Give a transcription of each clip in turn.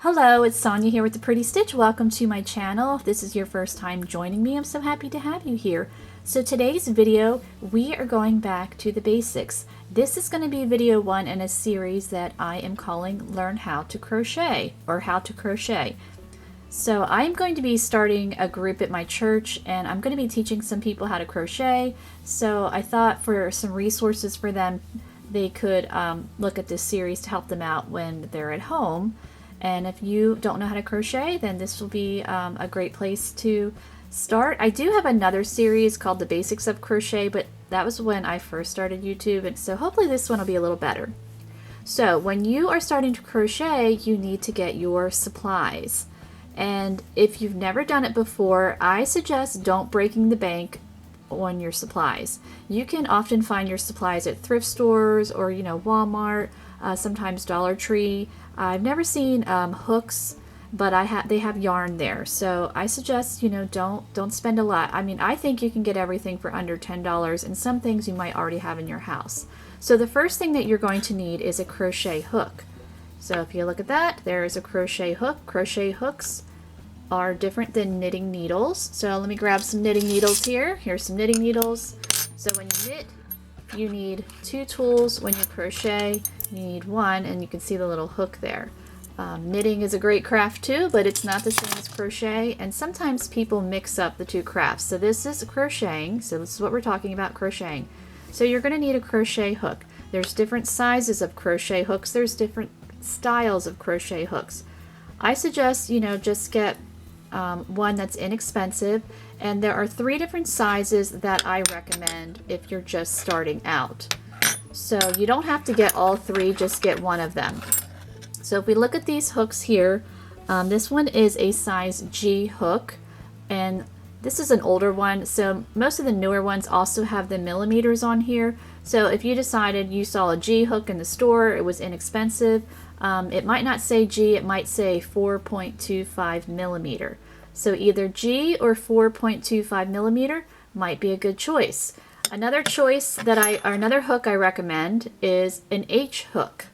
Hello, it's Sonia here with the Pretty Stitch. Welcome to my channel. If this is your first time joining me, I'm so happy to have you here. So today's video, we are going back to the basics. This is going to be video 1 in a series that I am calling Learn How to Crochet, or How to Crochet. So I'm going to be starting a group at my church, and I'm going to be teaching some people how to crochet. So I thought for some resources for them, they could look at this series to help them out when they're at home. And if you don't know how to crochet, then this will be a great place to start. I do have another series called The Basics of Crochet, but that was when I first started YouTube, and so hopefully this one will be a little better. So when you are starting to crochet, you need to get your supplies. And if you've never done it before, I suggest don't breaking the bank on your supplies. You can often find your supplies at thrift stores or, Walmart, sometimes Dollar Tree. I've never seen hooks, but they have yarn there. So I suggest, don't spend a lot. I mean, I think you can get everything for under $10, and some things you might already have in your house. So the first thing that you're going to need is a crochet hook. So if you look at that, there is a crochet hook. Crochet hooks are different than knitting needles. So let me grab some knitting needles here. Here's some knitting needles. So when you knit, you need 2 tools. When you crochet, you need 1, and you can see the little hook there. Knitting is a great craft too, but it's not the same as crochet, and sometimes people mix up the 2 crafts. So this is crocheting, so this is what we're talking about, crocheting. So you're going to need a crochet hook. There's different sizes of crochet hooks. There's different styles of crochet hooks. I suggest, just get one that's inexpensive, and there are 3 different sizes that I recommend if you're just starting out. So you don't have to get all 3, just get one of them. So if we look at these hooks here, this one is a size G hook, and this is an older one. So most of the newer ones also have the millimeters on here. So if you decided you saw a G hook in the store, it was inexpensive, it might not say G, it might say 4.25 millimeter. So either G or 4.25 millimeter might be a good choice. Another another hook I recommend is an H hook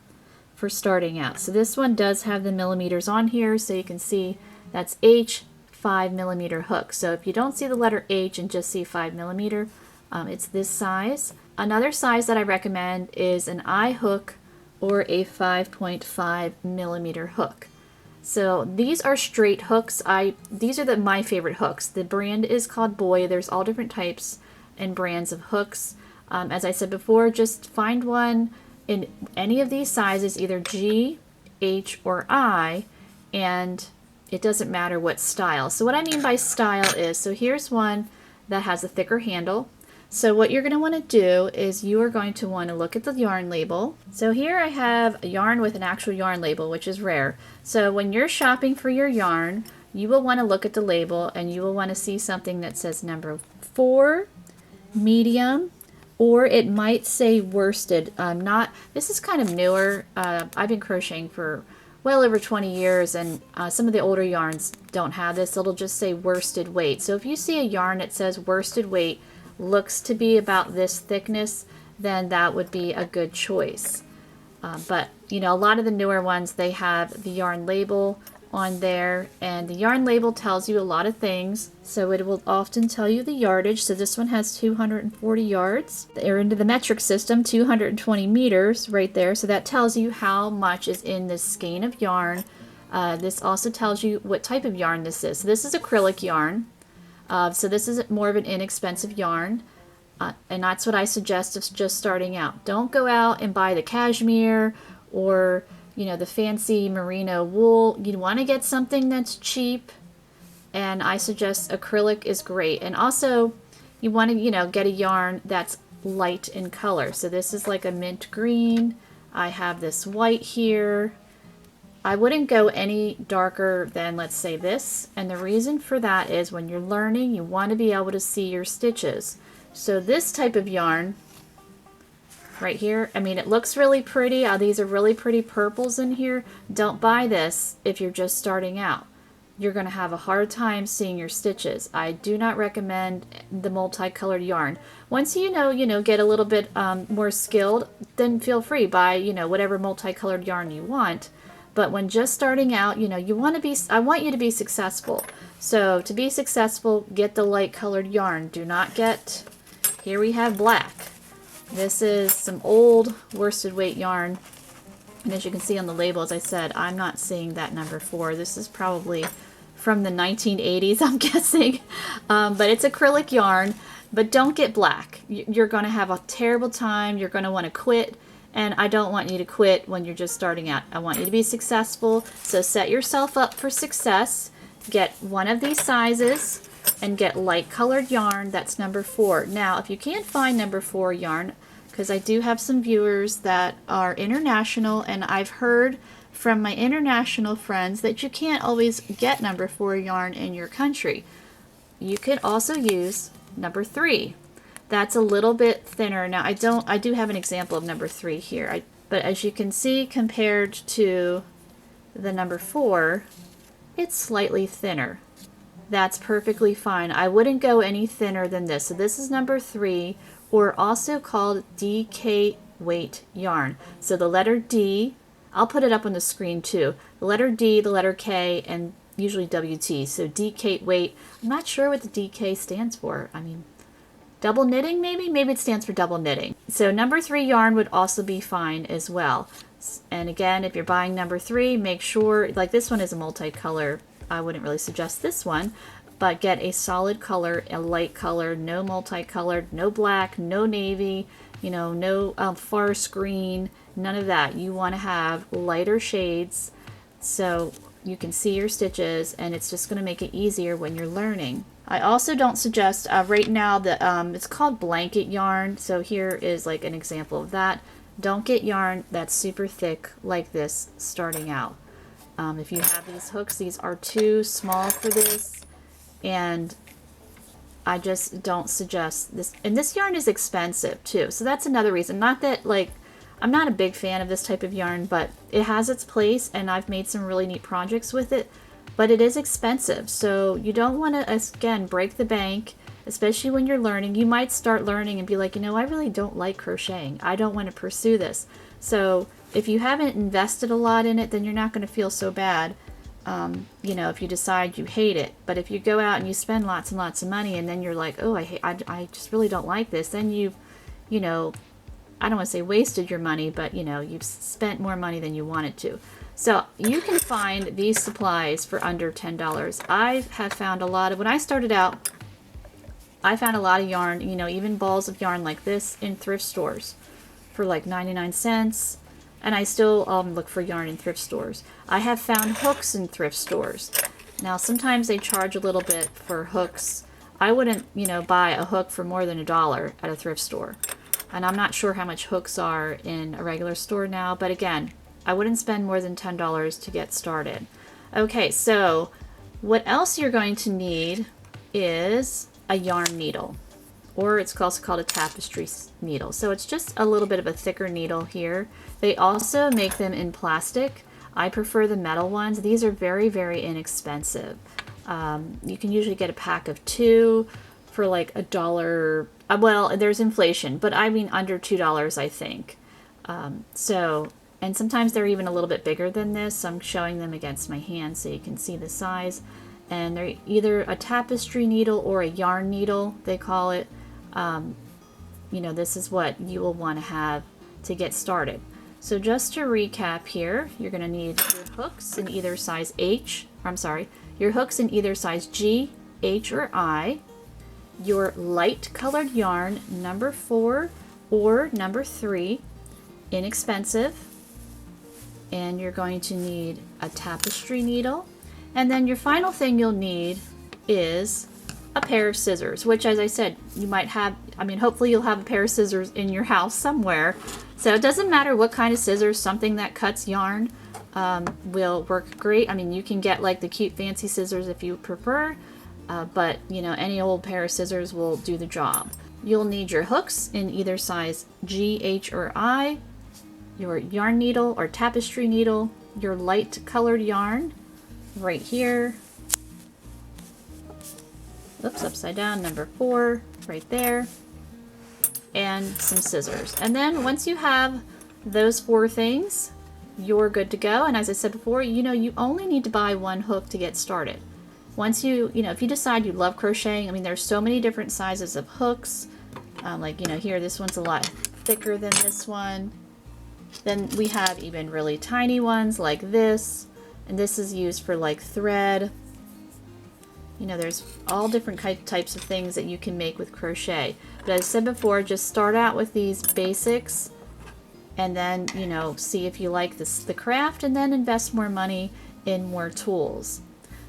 for starting out. So this one does have the millimeters on here, so you can see that's H 5 millimeter hook. So if you don't see the letter H and just see 5 millimeter, it's this size. Another size that I recommend is an I hook or a 5.5 millimeter hook. So these are straight hooks. These are my favorite hooks. The brand is called Boy. There's all different types and brands of hooks. As I said before, just find one in any of these sizes, either G, H, or I, and it doesn't matter what style. So what I mean by style is, so here's one that has a thicker handle. So what you're going to want to do is you are going to want to look at the yarn label. So here I have a yarn with an actual yarn label, which is rare. So when you're shopping for your yarn, you will want to look at the label, and you will want to see something that says number 4, medium, or it might say worsted. This is kind of newer. I've been crocheting for well over 20 years, and some of the older yarns don't have this. It'll just say worsted weight. So if you see a yarn that says worsted weight, looks to be about this thickness, then that would be a good choice. But a lot of the newer ones, they have the yarn label on there, and the yarn label tells you a lot of things. So it will often tell you the yardage. So this one has 240 yards. They're into the metric system, 220 meters right there. So that tells you how much is in this skein of yarn. This also tells you what type of yarn this is. So this is acrylic yarn. So this is more of an inexpensive yarn, and that's what I suggest of just starting out. Don't go out and buy the cashmere or the fancy merino wool. You want to get something that's cheap, and I suggest acrylic is great. And also you want to get a yarn that's light in color. So this is like a mint green. I have this white here. I wouldn't go any darker than, let's say, this, and the reason for that is when you're learning, you want to be able to see your stitches. So this type of yarn right here, I mean, it looks really pretty. These are really pretty purples in here. Don't buy this if you're just starting out. You're going to have a hard time seeing your stitches. I do not recommend the multicolored yarn. Once you get a little bit more skilled, then feel free, buy whatever multicolored yarn you want. But when just starting out, you know, I want you to be successful. So to be successful, get the light colored yarn. Do not get, here we have black. This is some old worsted weight yarn. And as you can see on the label, as I said, I'm not seeing that number 4. This is probably from the 1980s, I'm guessing. But it's acrylic yarn. But don't get black. You're going to have a terrible time. You're going to want to quit. And I don't want you to quit when you're just starting out. I want you to be successful. So set yourself up for success. Get one of these sizes and get light colored yarn. That's number 4. Now, if you can't find number 4 yarn, because I do have some viewers that are international, and I've heard from my international friends that you can't always get number 4 yarn in your country. You could also use number 3. That's a little bit thinner. Now I do have an example of number 3 here. But as you can see, compared to the number 4, it's slightly thinner. That's perfectly fine. I wouldn't go any thinner than this. So this is number 3, or also called DK weight yarn. So the letter D, I'll put it up on the screen too. The letter D, the letter K, and usually WT. So DK weight. I'm not sure what the DK stands for. I mean, double knitting maybe? Maybe it stands for double knitting. So number 3 yarn would also be fine as well. And again, if you're buying number 3, make sure, like this one is a multicolor. I wouldn't really suggest this one, but get a solid color, a light color, no multicolored, no black, no navy, you know, no forest green, none of that. You want to have lighter shades so you can see your stitches, and it's just going to make it easier when you're learning. I also don't suggest, right now, it's called blanket yarn, so here is like an example of that. Don't get yarn that's super thick like this starting out. If you have these hooks, these are too small for this, and I just don't suggest this. And this yarn is expensive too, so that's another reason. Not that, like, I'm not a big fan of this type of yarn, but it has its place, and I've made some really neat projects with it. But it is expensive, so you don't want to, again, break the bank, especially when you're learning. You might start learning and be like, you know, I really don't like crocheting. I don't want to pursue this. So if you haven't invested a lot in it, then you're not going to feel so bad, you know, if you decide you hate it. But if you go out and you spend lots and lots of money, and then you're like, oh, I just really don't like this, then you know, I don't want to say wasted your money, but, you know, you've spent more money than you wanted to. So you can find these supplies for under $10. I have found a lot of, when I started out, I found a lot of yarn, you know, even balls of yarn like this in thrift stores for like 99 cents. And I still look for yarn in thrift stores. I have found hooks in thrift stores. Now, sometimes they charge a little bit for hooks. I wouldn't, you know, buy a hook for more than $1 at a thrift store. And I'm not sure how much hooks are in a regular store now, but again, I wouldn't spend more than $10 to get started. Okay, so what else you're going to need is a yarn needle, or it's also called a tapestry needle. So it's just a little bit of a thicker needle here. They also make them in plastic. I prefer the metal ones. These are very, very inexpensive. You can usually get a pack of 2 for like $1. Well, there's inflation, but I mean under $2, I think. And sometimes they're even a little bit bigger than this. I'm showing them against my hand so you can see the size. And they're either a tapestry needle or a yarn needle, they call it. You know, this is what you will want to have to get started. So just to recap here, you're going to need your hooks in either size your hooks in either size G, H, or I, your light colored yarn, number 4 or number 3, inexpensive, and you're going to need a tapestry needle, and then your final thing you'll need is a pair of scissors, which, as I said, you might have, I mean, hopefully you'll have a pair of scissors in your house somewhere. So it doesn't matter what kind of scissors, something that cuts yarn will work great. I mean, you can get like the cute fancy scissors if you prefer, but, you know, any old pair of scissors will do the job. You'll need your hooks in either size G, H, or I, your yarn needle or tapestry needle, your light colored yarn right here. Oops, upside down, number 4 right there, and some scissors. And then once you have those 4 things, you're good to go. And as I said before, you know, you only need to buy one hook to get started. Once you know, if you decide you love crocheting, I mean, there's so many different sizes of hooks. Like, you know, here, this one's a lot thicker than this one. Then we have even really tiny ones like this. And this is used for like thread. You know, there's all different types of things that you can make with crochet. But as I said before, just start out with these basics and then, you know, see if you like the craft, and then invest more money in more tools.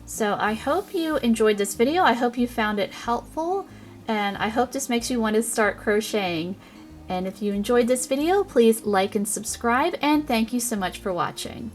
So I hope you enjoyed this video. I hope you found it helpful, and I hope this makes you want to start crocheting. And if you enjoyed this video, please like and subscribe, and thank you so much for watching.